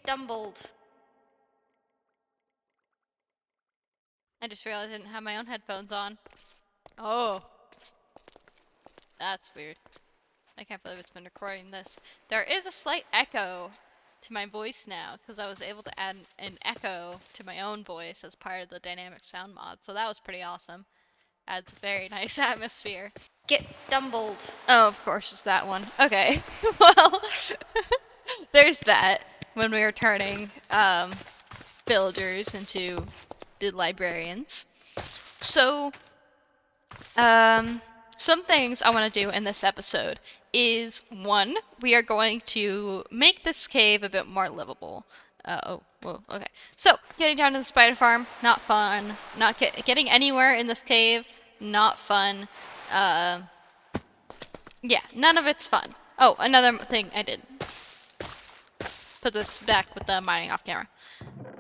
stumbled. I just realized I didn't have my own headphones on. Oh, that's weird. I can't believe it's been recording this. There is a slight echo to my voice now, because I was able to add an echo to my own voice as part of the dynamic sound mod, so that was pretty awesome. Adds a very nice atmosphere. Get stumbled. Oh, of course, it's that one. Okay, well, there's that. When we were turning villagers into the librarians. So, some things I want to do in this episode is, one, we are going to make this cave a bit more livable. Okay. So, getting down to the spider farm, not fun. Not getting anywhere in this cave, not fun. Yeah, none of it's fun. Oh, another thing I did. Put this back with the mining off camera.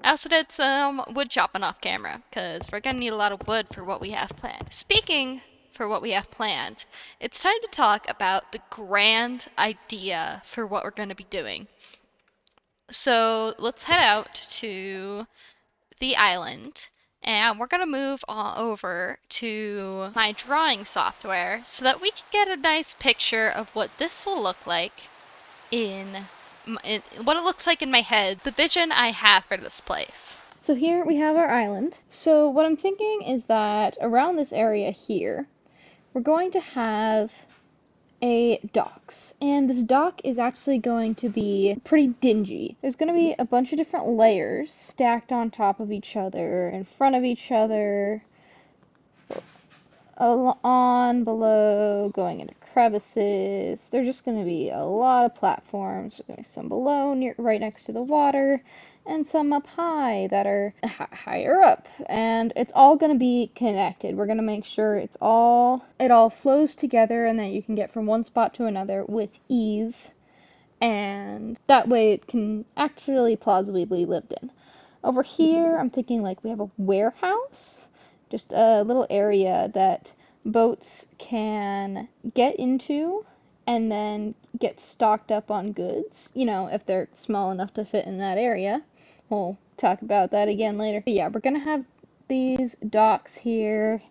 I also did some wood chopping off camera, because we're going to need a lot of wood for what we have planned. Speaking for what we have planned, it's time to talk about the grand idea for what we're going to be doing. So let's head out to the island, and we're going to move on over to my drawing software so that we can get a nice picture of what this will look like what it looks like in my head, the vision I have for this place. So here we have our island. So what I'm thinking is that around this area here, we're going to have a docks. And this dock is actually going to be pretty dingy. There's going to be a bunch of different layers stacked on top of each other, in front of each other, on, below, going into crevices. There's just going to be a lot of platforms. There's going to be some below, right next to the water, and some up high that are higher up. And it's all going to be connected. We're going to make sure it all flows together and that you can get from one spot to another with ease. And that way it can actually plausibly be lived in. Over here, I'm thinking like we have a warehouse. Just a little area that boats can get into and then get stocked up on goods, if they're small enough to fit in that area. We'll talk about that again later. But yeah, we're going to have these docks here,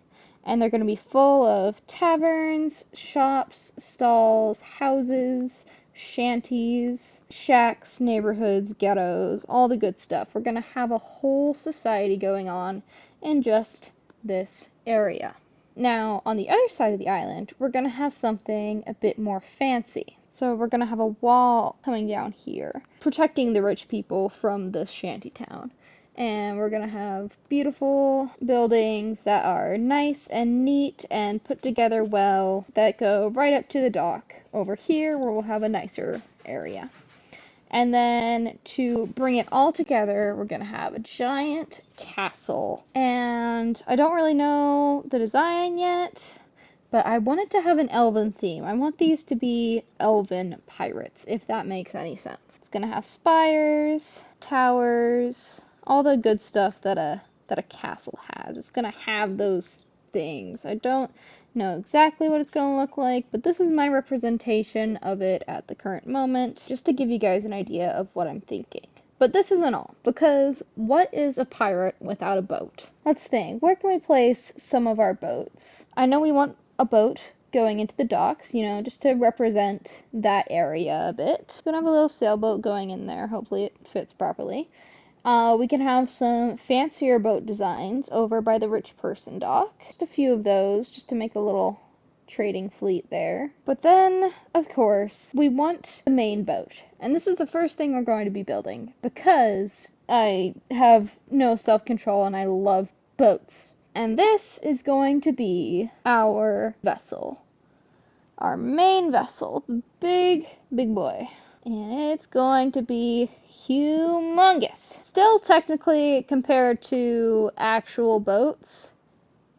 and they're going to be full of taverns, shops, stalls, houses, shanties, shacks, neighborhoods, ghettos, all the good stuff. We're going to have a whole society going on in just this area. Now, on the other side of the island, we're going to have something a bit more fancy. So we're going to have a wall coming down here, protecting the rich people from the shanty town. And we're going to have beautiful buildings that are nice and neat and put together well, that go right up to the dock over here, where we'll have a nicer area. And then to bring it all together, we're going to have a giant castle. And I don't really know the design yet, but I want it to have an elven theme. I want these to be elven pirates, if that makes any sense. It's going to have spires, towers, all the good stuff that a castle has. It's going to have those things. I don't know exactly what it's going to look like, but this is my representation of it at the current moment, just to give you guys an idea of what I'm thinking. But this isn't all, because what is a pirate without a boat? Let's think. Where can we place some of our boats? I know we want a boat going into the docks, just to represent that area a bit. We're gonna have a little sailboat going in there. Hopefully it fits properly. We can have some fancier boat designs over by the rich person dock. Just a few of those, just to make a little trading fleet there. But then, of course, we want the main boat. And this is the first thing we're going to be building, because I have no self-control and I love boats. And this is going to be our vessel. Our main vessel. The big boy. And it's going to be humongous. Still, technically, compared to actual boats,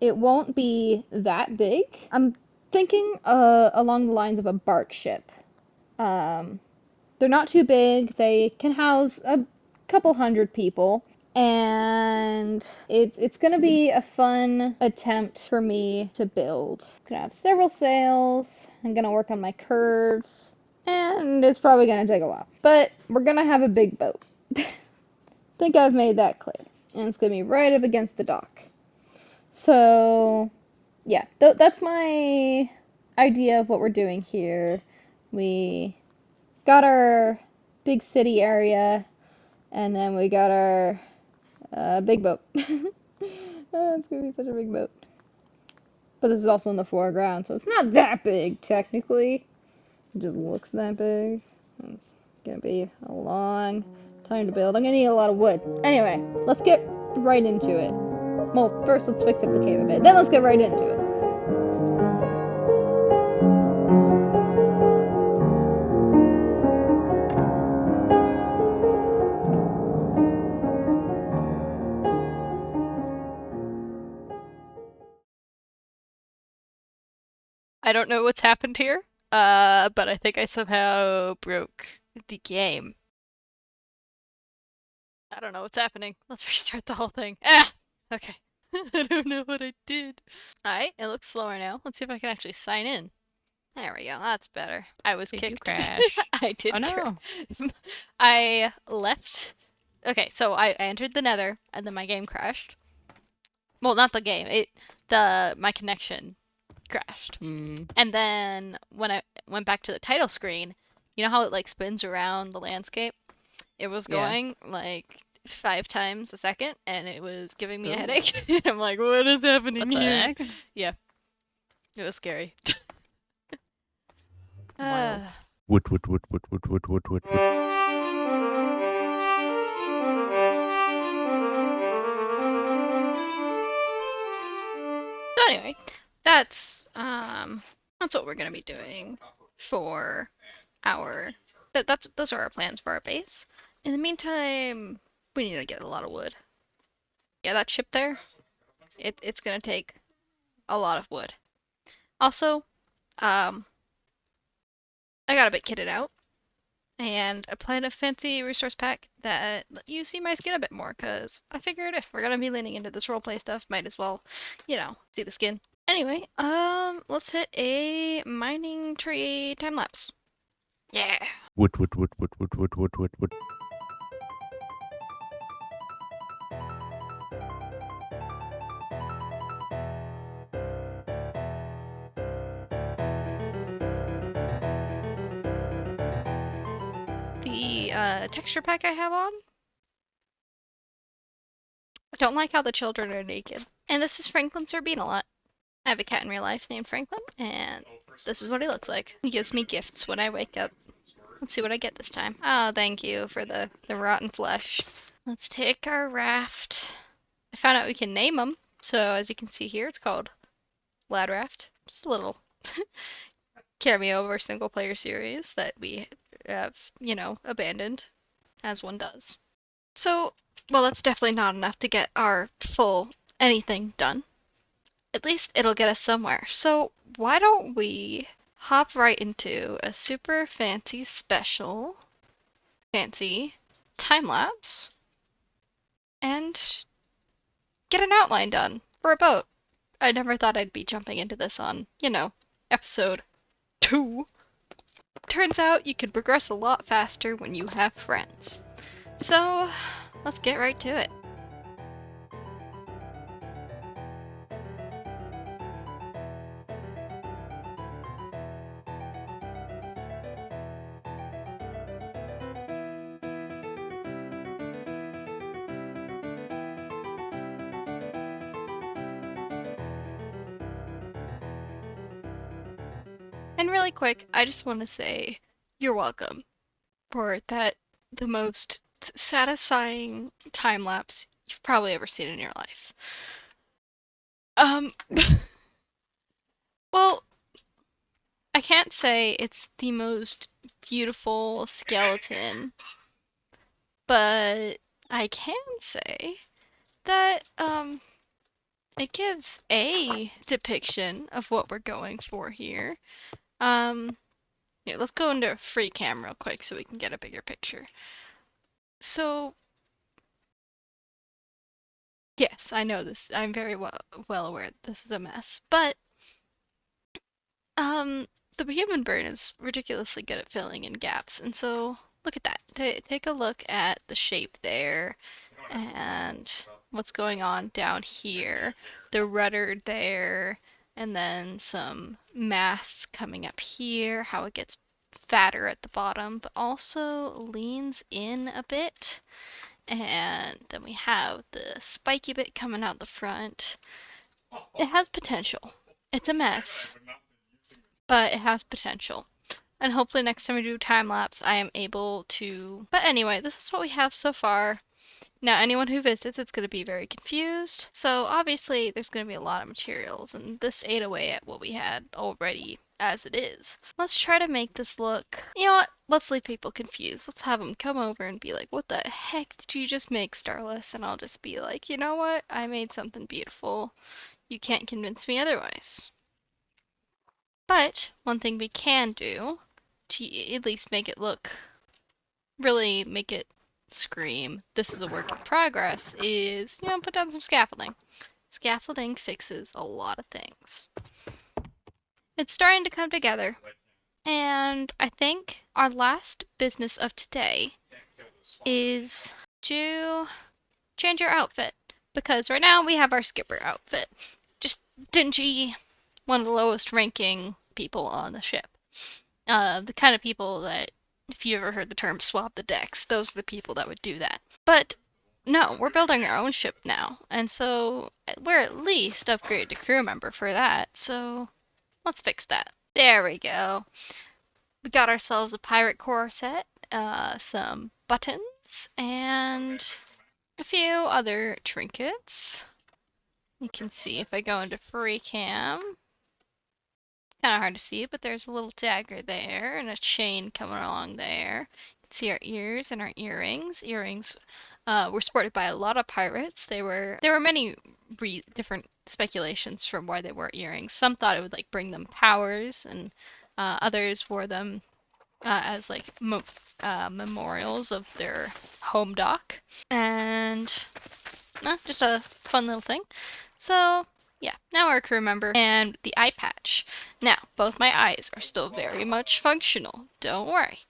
it won't be that big. I'm thinking along the lines of a bark ship. They're not too big. They can house a couple hundred people. And it's going to be a fun attempt for me to build. I'm going to have several sails. I'm going to work on my curves. And it's probably going to take a while. But we're going to have a big boat. Think I've made that clear. And it's going to be right up against the dock. So, yeah, that's my idea of what we're doing here. We got our big city area, and then we got our big boat. Oh, it's going to be such a big boat. But this is also in the foreground, so it's not that big, technically. It just looks that big. It's gonna be a long time to build. I'm gonna need a lot of wood. Anyway, let's get right into it. Well, first let's fix up the cave a bit, then let's get right into it. I don't know what's happened here, but I think I somehow broke the game. I don't know what's happening. Let's restart the whole thing. Ah! Okay. I don't know what I did. Alright, it looks slower now. Let's see if I can actually sign in. There we go. That's better. I was Did you kicked. crash? I did Oh no. I left. Okay, so I entered the Nether, and then my game crashed. Well, not the game. My connection crashed. Hmm. And then when I went back to the title screen, you know how it like spins around the landscape? It was Yeah. going like 5 times a second, and it was giving me a Ooh. headache. I'm like, what is happening What the here? heck? Yeah, it was scary. Wild. Wood, wood, wood, wood, wood, wood, wood, wood, wood. So anyway, that's what we're gonna be doing for our those are our plans for our base. In the meantime, we need to get a lot of wood. Yeah, that ship there, it's gonna take a lot of wood. Also, um, I got a bit kitted out, and I planned a fancy resource pack that let you see my skin a bit more, because I figured if we're gonna be leaning into this roleplay stuff, might as well, see the skin. Anyway, let's hit a mining tree time lapse. Yeah. Wood, wood, wood, wood, wood, wood, wood, wood, wood. The texture pack I have on, I don't like how the children are naked. And this is Franklin Sorbine a lot. I have a cat in real life named Franklin, and this is what he looks like. He gives me gifts when I wake up. Let's see what I get this time. Oh, thank you for the rotten flesh. Let's take our raft. I found out we can name them. So as you can see here, it's called Lad Raft. Just a little cameo of our single player series that we have, abandoned, as one does. So, well, that's definitely not enough to get our full anything done. At least it'll get us somewhere. So why don't we hop right into a super fancy special fancy time lapse and get an outline done for a boat. I never thought I'd be jumping into this on, episode 2. Turns out you can progress a lot faster when you have friends. So, let's get right to it. And really quick, I just want to say you're welcome for the most satisfying time lapse you've probably ever seen in your life. Um, well, I can't say it's the most beautiful skeleton, but I can say that it gives a depiction of what we're going for here. Here, let's go into free cam real quick so we can get a bigger picture. So, yes, I know this. I'm very well aware that this is a mess, but the human brain is ridiculously good at filling in gaps, and so look at that. Take a look at the shape there and what's going on down here. The rudder there, and then some mass coming up here, how it gets fatter at the bottom, but also leans in a bit. And then we have the spiky bit coming out the front. It has potential. It's a mess, but it has potential. And hopefully next time we do time lapse, I am able to. But anyway, this is what we have so far. Now, anyone who visits is going to be very confused. So obviously, there's going to be a lot of materials, and this ate away at what we had already as it is. Let's try to make this look. You know what? Let's leave people confused. Let's have them come over and be like, "What the heck did you just make, Starless?" And I'll just be like, "You know what? I made something beautiful. You can't convince me otherwise." But one thing we can do to at least make it look, really make it scream, this is a work in progress, is, put down some scaffolding. Scaffolding fixes a lot of things. It's starting to come together, and I think our last business of today is to change our outfit, because right now we have our skipper outfit. Just dingy, one of the lowest ranking people on the ship. The kind of people that, if you ever heard the term swab the decks, those are the people that would do that. But no, we're building our own ship now, and so we're at least upgraded to crew member for that, so let's fix that. There we go. We got ourselves a pirate corset, some buttons, and a few other trinkets. You can see if I go into free cam. Kind of hard to see, but there's a little dagger there and a chain coming along there. You can see our ears and our earrings. Earrings were sported by a lot of pirates. There were many different speculations from why they wore earrings. Some thought it would like bring them powers, and others wore them as like memorials of their home dock. And just a fun little thing. So yeah, now we're a crew member. And the eye patch. Now, both my eyes are still very much functional. Don't worry.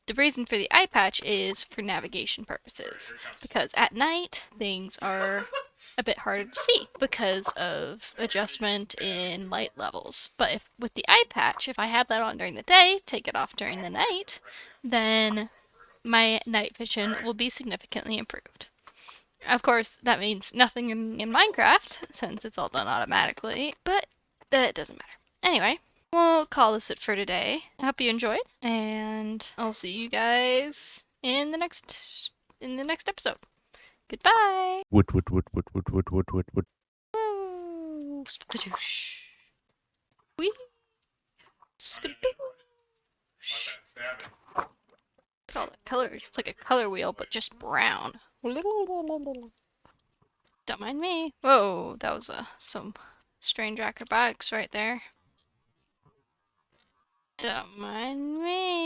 The reason for the eye patch is for navigation purposes. Because at night, things are a bit harder to see because of adjustment in light levels. But with the eye patch, if I have that on during the day, take it off during the night, then my night vision will be significantly improved. Of course, that means nothing in Minecraft, since it's all done automatically, but that doesn't matter. Anyway, we'll call this it for today. I hope you enjoyed, and I'll see you guys in the next episode. Goodbye. Wood, wood, wood, wood, wood, wood, wood, wood, wood. Woo! Skadoosh. Wee. Skadoosh. Look at all the colors. It's like a color wheel, but just brown. Don't mind me. Whoa, that was some strange acrobatics right there. Don't mind me.